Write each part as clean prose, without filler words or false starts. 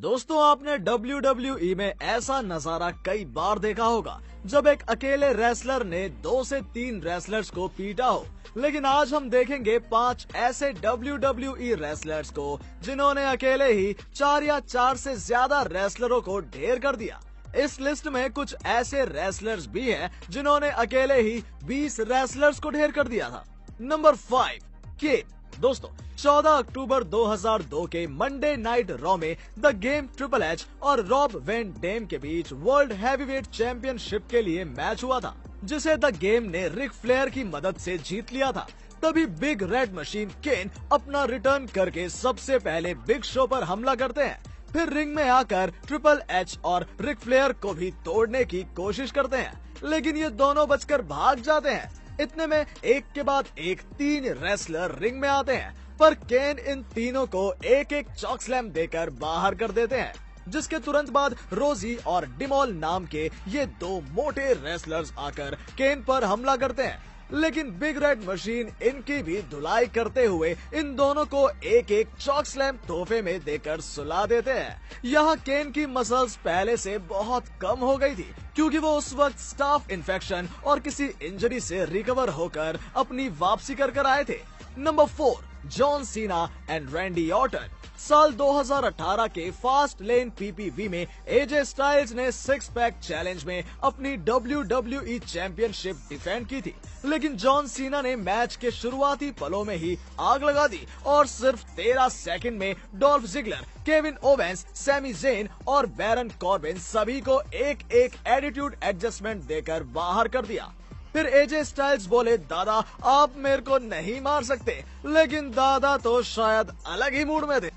दोस्तों आपने WWE में ऐसा नजारा कई बार देखा होगा जब एक अकेले रेसलर ने 2 से 3 रेसलर्स को पीटा हो। लेकिन आज हम देखेंगे 5 ऐसे WWE रेसलर्स को जिन्होंने अकेले ही 4 या 4 से ज्यादा रेसलरों को ढेर कर दिया। इस लिस्ट में कुछ ऐसे रेसलर्स भी हैं जिन्होंने अकेले ही 20 रेसलर्स को ढेर कर दिया था। नंबर 5 के दोस्तों 14 अक्टूबर 2002 के मंडे नाइट रॉ में द गेम ट्रिपल एच और रॉब वैन डेम के बीच वर्ल्ड हैवीवेट चैंपियनशिप के लिए मैच हुआ था, जिसे द गेम ने रिक फ्लेयर की मदद से जीत लिया था। तभी बिग रेड मशीन केन अपना रिटर्न करके सबसे पहले बिग शो पर हमला करते हैं। फिर रिंग में आकर ट्रिपल एच और रिक फ्लेयर को भी तोड़ने की कोशिश करते हैं, लेकिन ये दोनों बचकर भाग जाते हैं। इतने में एक के बाद एक 3 रेसलर रिंग में आते हैं, पर केन इन तीनों को एक एक चॉक स्लैम देकर बाहर कर देते हैं, जिसके तुरंत बाद रोजी और डिमोल नाम के ये 2 मोटे रेसलर्स आकर केन पर हमला करते हैं। लेकिन बिग रेड मशीन इनकी भी धुलाई करते हुए इन दोनों को एक एक चॉक स्लैम तोहफे में देकर सुला देते हैं। यहाँ केन की मसल्स पहले से बहुत कम हो गई थी, क्योंकि वो उस वक्त स्टाफ इन्फेक्शन और किसी इंजरी से रिकवर होकर अपनी वापसी कर आए थे। Number 4 John Cena and Randy Orton. साल 2018 के फास्ट लेन पीपीवी में एजे स्टाइल्स ने 6 पैक चैलेंज में अपनी WWE चैंपियनशिप डिफेंड की थी, लेकिन जॉन सीना ने मैच के शुरुआती पलों में ही आग लगा दी और सिर्फ 13 सेकंड में Dolph Ziggler, Kevin Owens, Sami Zayn और बैरन कॉर्बिन सभी को एक एक एटीट्यूड एडजस्टमेंट देकर बाहर कर दिया। फिर एजे स्टाइल्स बोले, दादा आप मेरे को नहीं मार सकते, लेकिन दादा तो शायद अलग ही मूड में थे।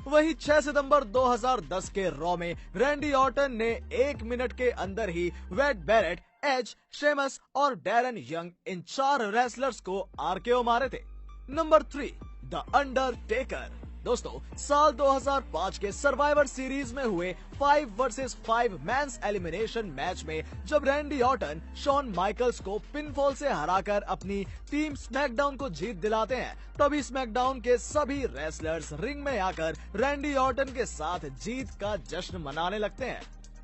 वही 6 सितंबर 2010 के रॉ में रैंडी ऑर्टन ने 1 मिनट के अंदर ही वेड बैरेट, एज, शेमस और डैरन यंग इन 4 रेसलर्स को आरकेओ मारे थे। Number 3 the Undertaker. दोस्तों साल 2005 के सर्वाइवर सीरीज में हुए 5 वर्सेस 5 मैंस एलिमिनेशन मैच में जब रैंडी ऑर्टन शॉन माइकल्स को पिनफॉल से हराकर अपनी टीम स्मैकडाउन को जीत दिलाते हैं, तभी स्मैकडाउन के सभी रेसलर्स रिंग में आकर रैंडी ऑर्टन के साथ जीत का जश्न मनाने लगते हैं।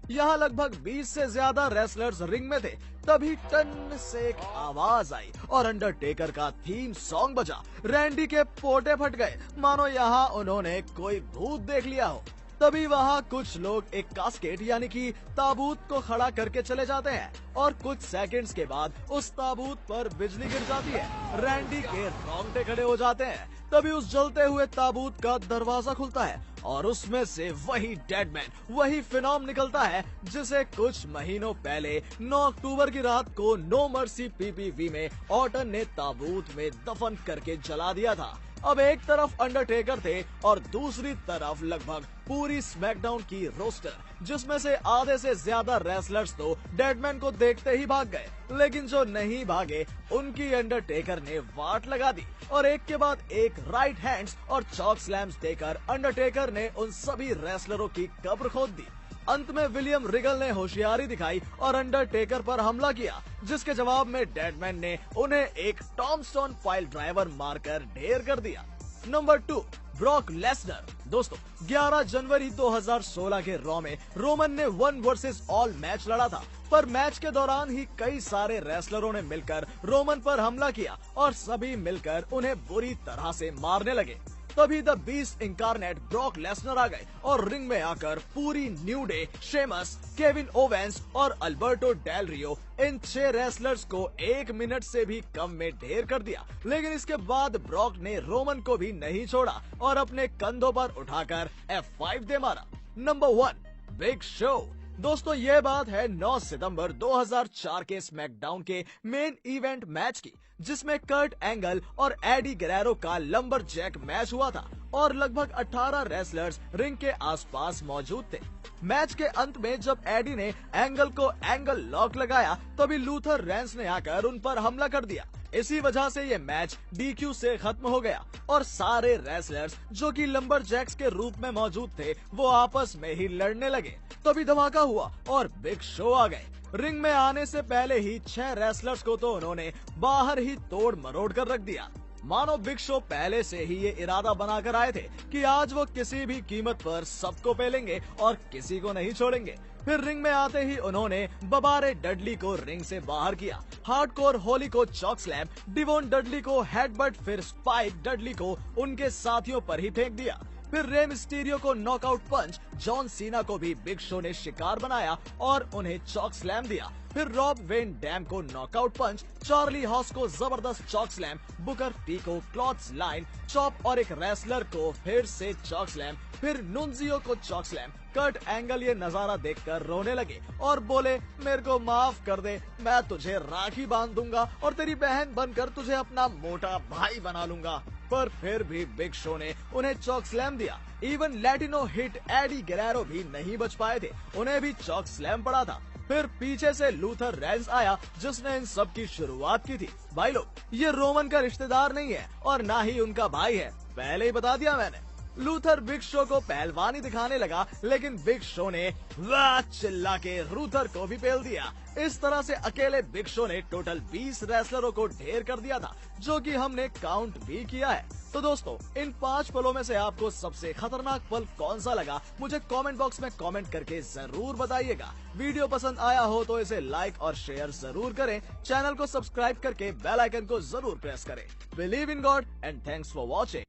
यहाँ लगभग 20 से ज्यादा रेसलर्स रिंग में थे, तभी टन से एक आवाज आई और अंडरटेकर का थीम सॉन्ग बजा। रैंडी के पोटे फट गए, मानो यहाँ उन्होंने कोई भूत देख लिया हो। तभी वहाँ कुछ लोग एक कास्केट यानी कि ताबूत को खड़ा करके चले जाते हैं और कुछ सेकंड्स के बाद उस ताबूत पर बिजली गिर जाती है। रैंडी के रोंगटे खड़े हो जाते हैं। तभी उस जलते हुए ताबूत का दरवाजा खुलता है और उसमें से वही डेडमैन, वही फिनोम निकलता है जिसे कुछ महीनों पहले 9 अक्टूबर की रात को नो मर्सी पीपीवी में ऑर्टन ने ताबूत में दफन करके जला दिया था। अब एक तरफ अंडरटेकर थे और दूसरी तरफ लगभग पूरी स्मैकडाउन की रोस्टर, जिसमें से आधे से ज्यादा रेसलर्स तो डेडमैन को देखते ही भाग गए, लेकिन जो नहीं भागे उनकी अंडरटेकर ने वाट लगा दी और एक के बाद एक राइट हैंड्स और चॉक स्लैम्स देकर अंडरटेकर ने उन सभी रेसलरों की कब्र खोद दी। अंत में विलियम रिगल ने होशियारी दिखाई और अंडरटेकर पर हमला किया, जिसके जवाब में डेडमैन ने उन्हें एक टॉमस्टोन फाइल ड्राइवर मारकर ढेर कर दिया। Number 2 Brock Lesnar. दोस्तों 11 जनवरी 2016 के रॉ में रोमन ने 1 वर्सेस ऑल मैच लड़ा था, पर मैच के दौरान ही कई सारे रेसलरों ने मिलकर रोमन पर हमला किया और सभी मिलकर उन्हें बुरी तरह से मारने लगे। तभी द बीस्ट इंकारनेट ब्रॉक लेसनर आ गए और रिंग में आकर पूरी new day, Sheamus, Kevin Owens और अल्बर्टो डेल रियो इन 6 रेसलर्स को 1 मिनट से भी कम में ढेर कर दिया। लेकिन इसके बाद ब्रॉक ने रोमन को भी नहीं छोड़ा और अपने कंधों पर उठाकर F5 दे मारा। Number 1 big show. दोस्तों ये बात है 9 सितंबर 2004 के स्मैकडाउन के मेन इवेंट मैच की, जिसमें कर्ट एंगल और एडी गुerrero का लंबरजैक मैच हुआ था और लगभग 18 रेसलर्स रिंग के आसपास मौजूद थे। मैच के अंत में जब एडी ने एंगल को एंगल लॉक लगाया, तभी लूथर रेंस ने आकर उन पर हमला कर दिया। इसी वजह से ये मैच DQ से खत्म हो गया और सारे रेसलर्स जो कि लंबरजैक्स के रूप में मौजूद थे वो आपस में ही लड़ने लगे। तभी धमाका हुआ और बिग शो आ गए। रिंग में आने से पहले ही 6 रेसलर्स को तो उन्होंने बाहर ही तोड़ मरोड़ कर रख दिया। मानो बिग शो पहले से ही ये इरादा बनाकर आए थे कि आज वो किसी भी कीमत पर सबको पेलेंगे और किसी को नहीं छोड़ेंगे। फिर रिंग में आते ही उन्होंने बबारे डडली को रिंग से बाहर किया, हार्डकोर होली को चॉक स्लैम, डिवोन डडली को हेडबट, फिर स्पाइक डडली को उनके साथियों पर ही फेंक दिया। फिर रे मिस्टीरियो को नॉकआउट पंच, जॉन सीना को भी बिग शो ने शिकार बनाया और उन्हें चॉक स्लैम दिया। फिर रॉब वेन डैम को नॉकआउट पंच, चार्ली हॉस को जबरदस्त चॉक स्लैम, बुकर टी को क्लॉथ्स लाइन चॉप और एक रेसलर को फिर से चॉक स्लैम, फिर नुनजियो को चॉक स्लैम। कर्ट एंगल ये नजारा देखकर रोने लगे और बोले, मेरे को माफ कर दे, मैं तुझे राखी बांध दूंगा और तेरी बहन बनकर तुझे अपना मोटा भाई बना लूंगा। पर फिर भी बिग शो ने उन्हें चॉक स्लैम दिया। इवन लैटिनो हिट एडी गेरेरो भी नहीं बच पाए थे, उन्हें भी चॉक स्लैम पड़ा था। फिर पीछे से लूथर रेंज आया जिसने इन सब की शुरुआत की थी। भाई लोग, ये रोमन का रिश्तेदार नहीं है और ना ही उनका भाई है, पहले ही बता दिया मैंने। लूथर बिग शो को पहलवानी दिखाने लगा, लेकिन बिग शो ने वाह चिल्ला के लूथर को भी पेल दिया। इस तरह से अकेले बिग शो ने टोटल 20 रेसलरों को ढेर कर दिया था, जो कि हमने काउंट भी किया है। तो दोस्तों, इन 5 पलों में से आपको सबसे खतरनाक पल कौन सा लगा, मुझे कमेंट बॉक्स में कमेंट करके जरूर बताइएगा। वीडियो पसंद आया हो तो इसे लाइक और शेयर जरूर करें। चैनल को सब्सक्राइब करके बेल आइकन को जरूर प्रेस करें। Believe in God and thanks for watching.